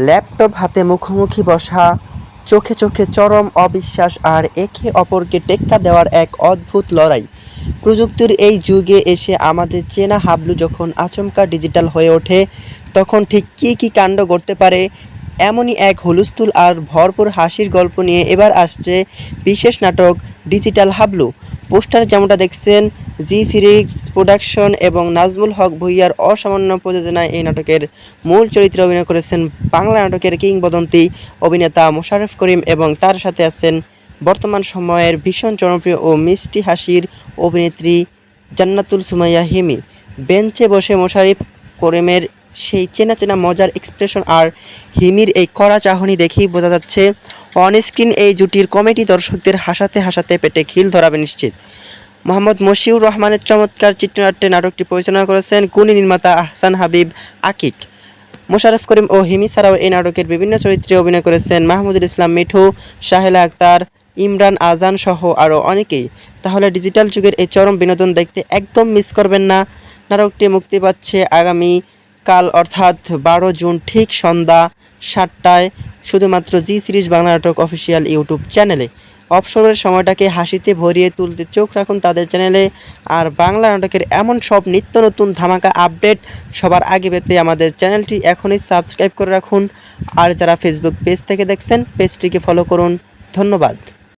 Laptop হাতে মুখোমুখি বসা, চোখে চোখে চরম অবিশ্বাস আর একে অপরকে টেক্কা দেওয়ার এক অদ্ভুত লড়াই। প্রযুক্তির এই যুগে এসে আমাদের চেনা হাবলু যখন আচমকা ডিজিটাল হয়ে ওঠে, তখন ঠিক কী কী কাণ্ড ঘটতে পারে, এমনই এক হুলস্থুল আর ভরপুর হাসির গল্প নিয়ে এবার আসছে বিশেষ নাটক ডিজিটাল হাবলু। পোস্টার যেমনটা দেখছেন, জি সিরিজ প্রোডাকশন এবং নাজমুল হক ভূঁইয়ার অসামান্য প্রযোজনায় এই নাটকের মূল চরিত্রে অভিনয় করেছেন বাংলা নাটকের কিংবদন্তি অভিনেতা মোশাররফ করিম এবং তার সাথে আছেন বর্তমান সময়ের ভীষণ জনপ্রিয় ও মিষ্টি হাসির অভিনেত্রী জান্নাতুল সুমাইয়া হিমি। বেঞ্চে বসে মোশাররফ করিমের সেই চেনা চেনা মজার এক্সপ্রেশন আর হিমির এই কড়া চাহনি দেখেই বোঝা যাচ্ছে অনস্ক্রিন এই জুটির কমেডি দর্শকদের হাসাতে হাসাতে পেটে খিল ধরাবে নিশ্চিত। মোহাম্মদ মশিউর রহমানের চমৎকার চিত্রনাট্যে নাটকটি পরিচালনা করেছেন গুণী নির্মাতা আহসান হাবিব আকিক। মোশাররফ করিম ও হিমি ছাড়াও এই নাটকের বিভিন্ন চরিত্রে অভিনয় করেছেন মাহমুদুল ইসলাম মিঠু, শাহেলা আক্তার, ইমরান আজান সহ আরও অনেকেই। তাহলে ডিজিটাল যুগের এই চরম বিনোদন দেখতে একদম মিস করবেন না। নাটকটি মুক্তি পাচ্ছে আগামী কাল অর্থাৎ 12 জুন ঠিক সন্ধ্যা 7টায় শুধুমাত্র জি সিরিজ বাংলা নাটক অফিসিয়াল ইউটিউব চ্যানেলে। অবসরের সময়টাকে হাসিতে ভরিয়ে তুলতে চোখ রাখুন তাদের চ্যানেলে। আর বাংলা নাটকের এমন সব নিত্য নতুন ধামাকা আপডেট সবার আগে পেতে আমাদের চ্যানেলটি এখনই সাবস্ক্রাইব করে রাখুন। আর যারা ফেসবুক পেজ থেকে দেখছেন, পেজটিকে ফলো করুন। ধন্যবাদ।